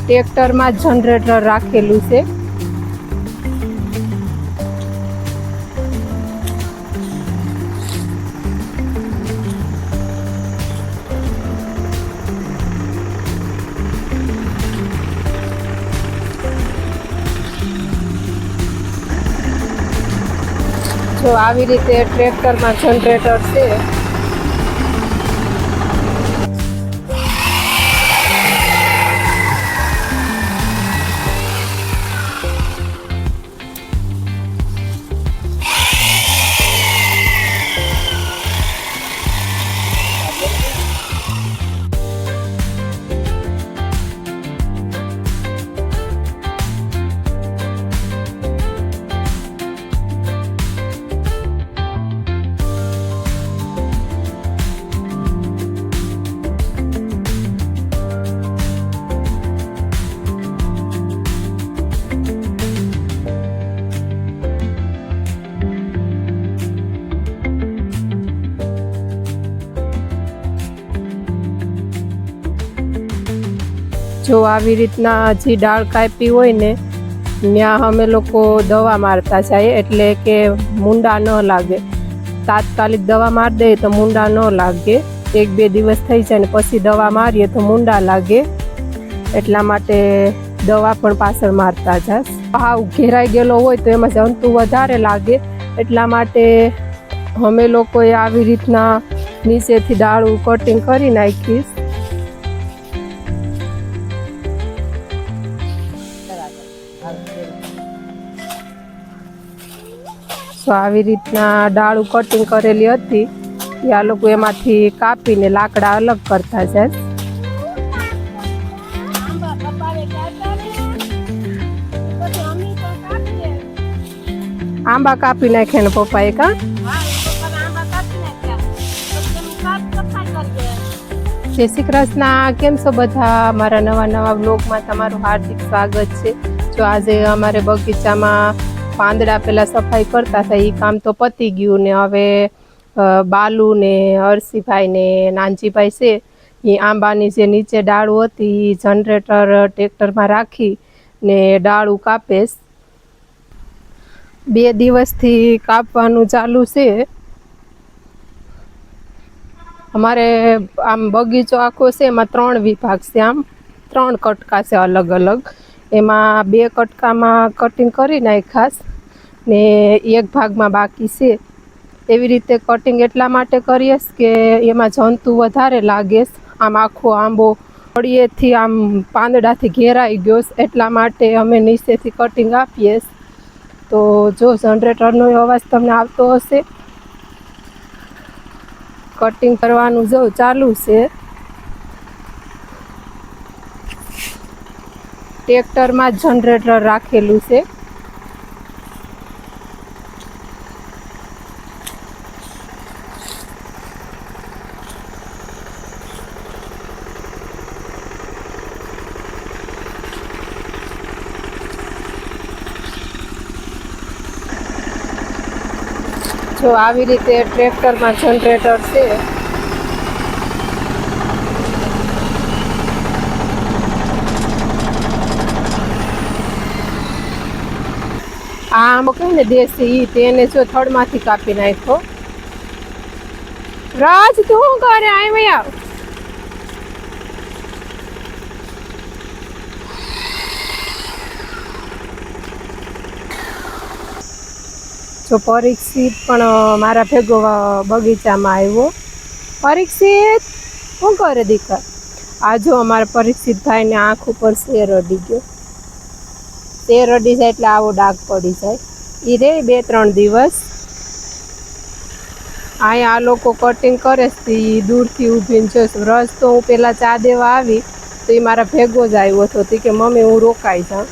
ટ્રેક્ટરમાં જનરેટર રાખેલું છે. જો આવી રીતે ટ્રેક્ટરમાં જનરેટર છે. જો આવી રીતના જે ડાળ કાપી હોય ને ત્યાં અમે લોકો દવા મારતા જાય, એટલે કે મૂંડા ન લાગે. તાત્કાલિક દવા મારી દઈએ તો મૂંડા ન લાગે. 1-2 દિવસ થઈ જાય ને પછી દવા મારીએ તો મૂંડા લાગે. એટલા માટે દવા પણ પાછળ મારતા જાય. હાવ ઘેરાઈ ગયેલો હોય તો એમાં જંતુ વધારે લાગે. એટલા માટે અમે લોકોએ આવી રીતના નીચેથી ડાળું કટિંગ કરી નાખીશ. તો આવી રીતના ડાળું કટિંગ કરેલી હતી એ આ લોકો એમાંથી કાપીને લાકડા અલગ કરતા છે. આંબા કાપી નાખ્યા ને પપ્પાએ કા? જય શ્રી કૃષ્ણ. કેમ છો બધા? મારા નવા વ્લોગમાં તમારું હાર્દિક સ્વાગત છે. જો આજે અમારે બગીચામાં પાંદડા પેલા સફાઈ કરતા હતા, એ કામ તો પતી ગયું ને હવે બાલુ ને હર્ષિભાઈ ને નાનજીભાઈ છે એ આંબાની જે નીચે ડાળું હતી એ જનરેટર ટ્રેક્ટરમાં રાખી ને ડાળું કાપેશ. 2 દિવસથી કાપવાનું ચાલુ છે. અમારે આમ બગીચો આખો છે, એમાં 3 વિભાગ છે. આમ 3 કટકા છે અલગ અલગ. એમાં 2 કટકામાં કટિંગ કરી નાખાશ ને 1 ભાગમાં બાકી છે. એવી રીતે કટિંગ એટલા માટે કરીએ કે એમાં જંતુ વધારે લાગે. આમ આખો આંબો ફળિયેથી આમ પાંદડાથી ઘેરાઈ ગયો, એટલા માટે અમે નીચેથી કટિંગ આપીએ. તો જો જનરેટરનો અવાજ તમને આવતો હશે. કટિંગ કરવાનું જો ચાલુ છે. ટ્રેક્ટરમાં જનરેટર રાખેલું છે. જો આવી રીતે ટ્રેક્ટરમાં જનરેટર છે. આ આંબો કહે ને દેશી, તેને જો થડમાંથી કાપી નાખ્યો. રાજ તું શું કરે? આવ્યા જો પરીક્ષિત પણ મારા ભેગો બગીચામાં આવ્યો. પરીક્ષિત શું કરે દીકરા? આ જો અમારા પરીક્ષિતભાઈને આંખ ઉપર શેર અડી ગયો. શેર અડી જાય એટલે આવો ડાઘ પડી જાય. એ રે 2-3 દિવસ અહીંયા આ લોકો કટિંગ કરે છે. દૂરથી ઊભીને જોઈશ. રસ તો હું પહેલાં ચા દેવા આવી તો એ મારા ભેગો જ આવ્યો હતો. કે મમ્મી હું રોકાઈ જાઉં,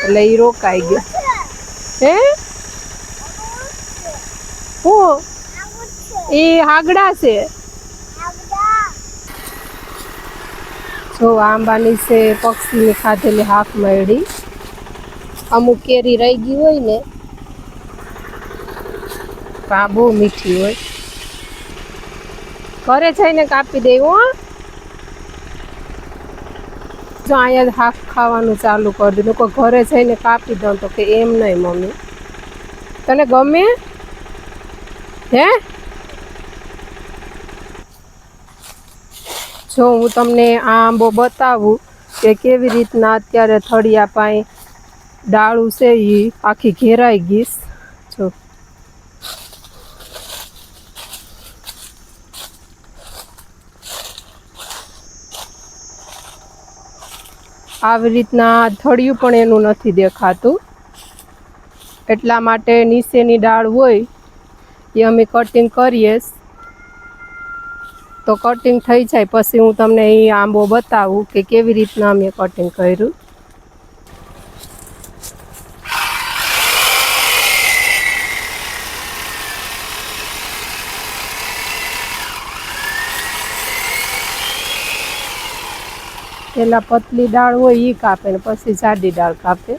એટલે એ રોકાઈ ગયો. હે હું એ હાગડા છે. જો આંબાની છે પક્ષીની ખાધેલી હાક મળી. અમુક કેરી રહી ગઈ હોય ને આ બહુ મીઠી હોય. ઘરે જઈને કાપી દેવું. જો અહીંયા હાફ ખાવાનું ચાલુ કરી દીધું, કોઈ ઘરે જઈને કાપી દઉં તો કે એમ નહીં મમ્મી. તને ગમે હે? જો હું તમને આ આંબો બતાવું કે કેવી રીતના અત્યારે થળિયા પાઈ ડાળું છે એ આખી ઘેરાઈ ગઈશ. જો આવી રીતના થળિયું પણ એનું નથી દેખાતું, એટલા માટે નીચેની ડાળ હોય એ અમે કટિંગ કરીએ. તો કટિંગ થઈ જાય પછી હું તમને એ આંબો બતાવું કે કેવી રીતના અમે કટિંગ કર્યું. પેલા પતલી ડાળ હોય એ કાપે ને પછી જાડી ડાળ કાપે.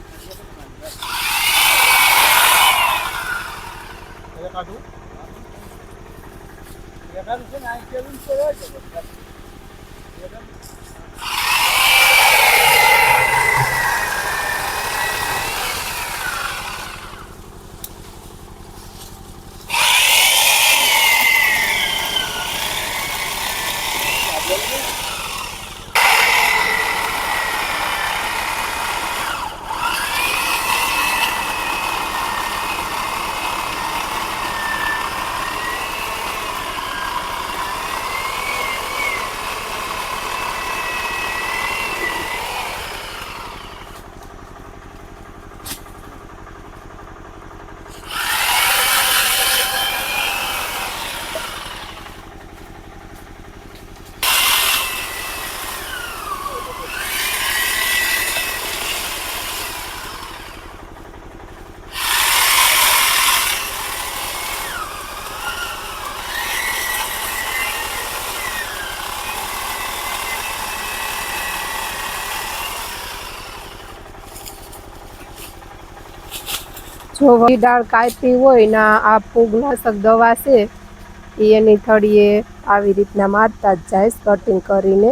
જો ડાળ કાપી હોય ને આ ફૂગનાશક દવા છે એ એની થળીએ આવી રીતના મારતા જ જાય કટિંગ કરીને.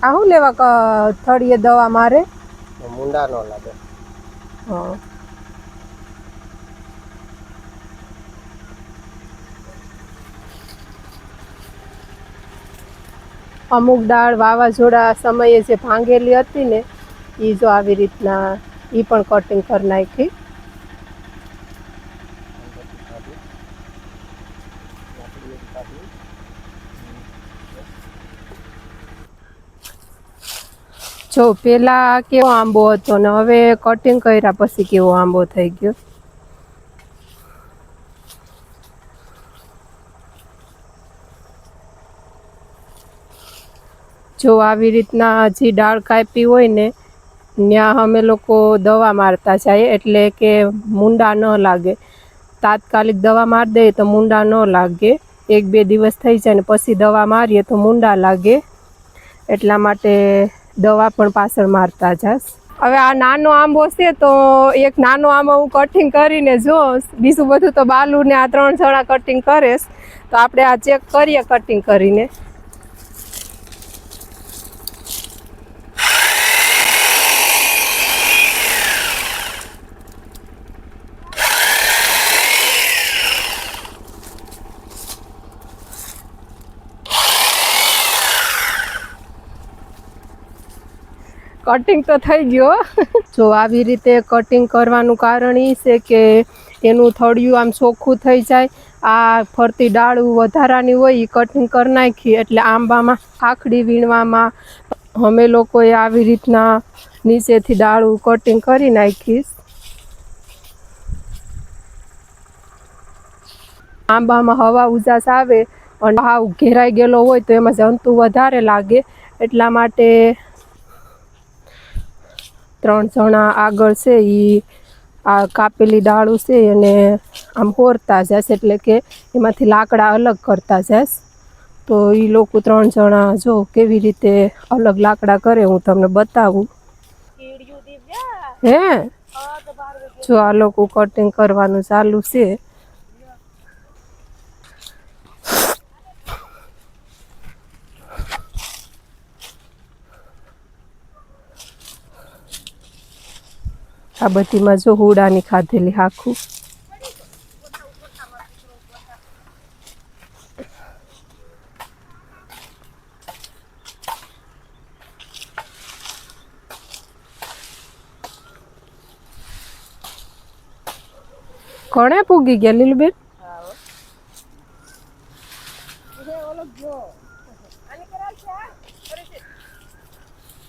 આ શું લેવા થળીએ દવા મારે? મુંડા નો લાગે. હા. અમુક ડાળ વાવાઝોડા સમયે જે ભાંગેલી હતી ને એ જો આવી રીતના એ પણ કટિંગ કરી નાખી. જો પેલા કેવો આંબો હતો ને હવે કટિંગ કર્યા પછી કેવો આંબો થઈ ગયો. જો આવી રીતના જે ડાળ કાપી હોય ને ત્યાં અમે લોકો દવા મારતા જાય એટલે કે મૂંડા ન લાગે. તાત્કાલિક દવા મારી દઈએ તો મૂંડા ન લાગે, 1-2 દિવસ થઈ જાય ને પછી દવા મારીએ તો મૂંડા લાગે, એટલા માટે દવા પણ પાછળ મારતા જાસ. હવે આ નાનો આંબો છે તો એક નાનો આંબો હું કટિંગ કરીને જોઉં, બીજું બધું તો બાલુ ને આ 3 જણા કટિંગ કરેશ. તો આપણે આ ચેક કરીએ કટિંગ કરીને. કટિંગ તો થઈ ગયો. જો આવી રીતે કટિંગ કરવાનું કારણ એ છે કે એનું થળિયું આમ ચોખ્ખું થઈ જાય. આ ફરતી ડાળું વધારાની હોય એ કટિંગ કરી નાખી એટલે આંબામાં આખડી વીણવામાં અમે લોકોએ આવી રીતના નીચેથી ડાળું કટિંગ કરી નાખીશ. આંબામાં હવા ઉજાસ આવે અને હાવ ઘેરાઈ ગયેલો હોય તો એમાં જંતુ વધારે લાગે, એટલા માટે 3 જણા આગળ છે એ આ કાપેલી ડાળું છે અને આમ હોરતા જશે, એટલે કે એમાંથી લાકડા અલગ કરતા જશે. તો એ લોકો 3 જણા જો કેવી રીતે અલગ લાકડા કરે હું તમને બતાવું. હે જો આ લોકો કટિંગ કરવાનું ચાલુ છે. આ બધીમાં જો હુડાની ખાધેલી આખું. કોણે પૂગી ગયા લીલુબેન?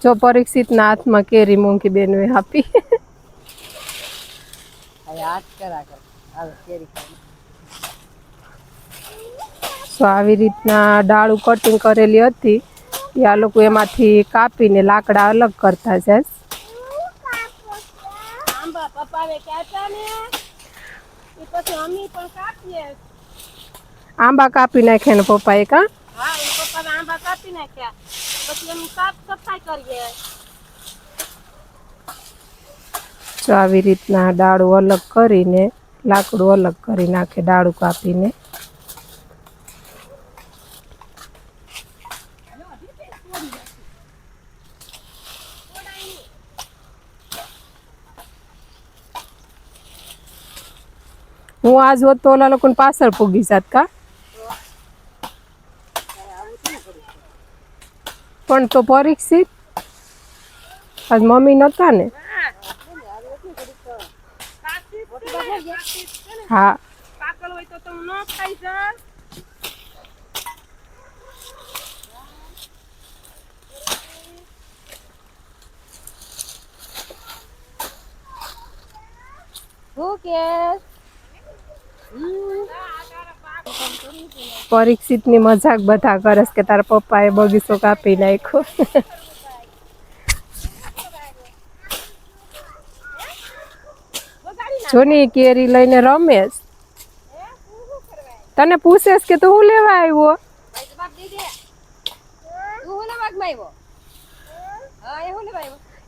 જો પરીક્ષિતના હાથમાં કેરી મોંઘી બેનવે આપી. તો આવી રીતના ડાળું કટિંગ કરેલી હતી એ આ લોકો એમાંથી કાપીને લાકડા અલગ કરતા જાય. આંબા કાપી નાખ્યા ને પપ્પાએ કા? આંબા કાપી નાખ્યા પછી એની સાફ સફાઈ કરીએ. જો આવી રીતના ડાળું અલગ કરીને લાકડું અલગ કરી નાખે ડાળું કાપીને. હું આજ હોત તો ઓલા લોકોને પાછળ પૂગી જાત કા? પણ તો પરીક્ષિત આજ મમ્મી નતા ને. હા પાકલ હોય તો તું ન ખાઈ જા. પરીક્ષિતની મજાક બધા કરસ કે તારા પપ્પાએ બગીચો કાપી નાખ્યો. જોની કેરી લઈને રમેશ તને પૂછેસ કે તું હું લેવા આવ્યો?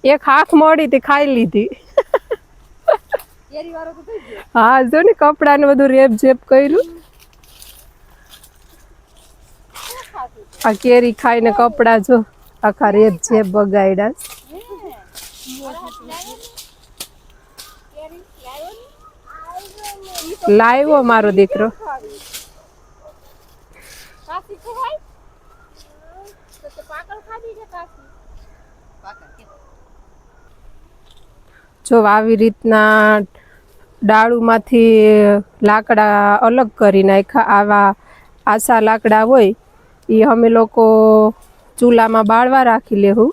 એક હાથ મળી તે ખાઈ લીધી. હા જો ને કપડા ને બધું રેપ જેપ કર્યું. આ કેરી ખાઈને કપડા જો આખા રેપ જેપ બગાડ્યા. લાવ્યો મારો દીકરો. જો આવી રીતના ડાળુમાંથી લાકડા અલગ કરી નાખ્યા. આવા આછા લાકડા હોય એ અમે લોકો ચૂલામાં બાળવા રાખી લેવું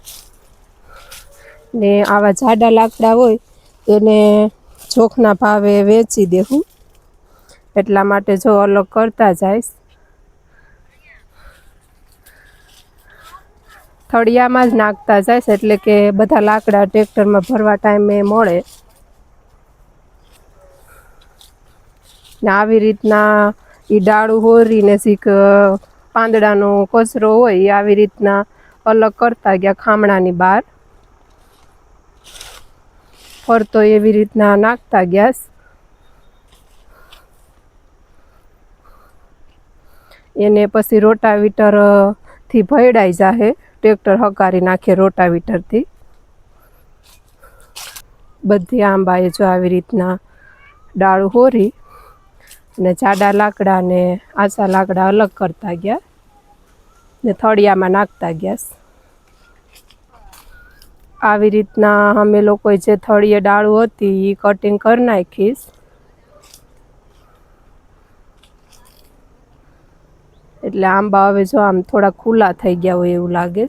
ને આવા જાડા લાકડા હોય એને ચોખના ભાવે વેચી દેવું. એટલા માટે જો અલગ કરતા જાય. થળિયામાં જ નાખતા જાય એટલે કે બધા લાકડા ટ્રેક્ટરમાં ભરવા ટાઈમે મળે. ને આવી રીતના એ ડાળું હોરીને શીખ પાંદડાનો કચરો હોય એ આવી રીતના અલગ કરતા ગયા ખામણાની બહાર. ફરતો એવી રીતના નાખતા ગયા. એને પછી રોટાવીટર થી ભયડાઈ જાહે. ટ્રેક્ટર હકારી નાખે રોટાવીટરથી. બધી આંબાએ જો આવી રીતના ડાળું હોરી ને જાડા લાકડા ને આછા લાકડા અલગ કરતા ગયા ને થળિયામાં નાખતા ગયા. આવી રીતના અમે લોકોએ જે થળીએ ડાળું હતી એ કટિંગ કરી નાખીશ. એટલે આંબા હવે જો આમ થોડા ખુલ્લા થઈ ગયા હોય એવું લાગે.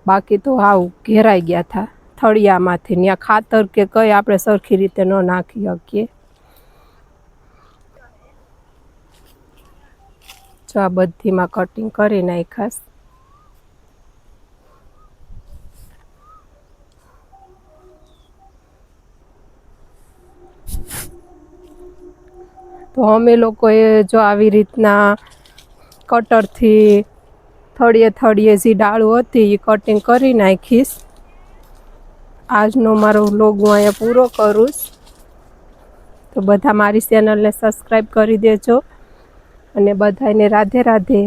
બાકી તો હાવ ઘેરાઈ ગયા હતા થળિયામાંથી. ત્યાં ખાતર કે કંઈ આપણે સરખી રીતે ન નાખી શકીએ. જો આ બધીમાં કટિંગ કરી નાખાશ. તો અમે લોકોએ જો આવી રીતના કટરથી થળીએ થળીએ જે ડાળું હતી એ કટિંગ કરી નાખીશ. આજનો મારો વ્લોગ હું અહીંયા પૂરો કરું. તો બધા મારી ચેનલને સબસ્ક્રાઈબ કરી દેજો અને બધાને રાધે રાધે.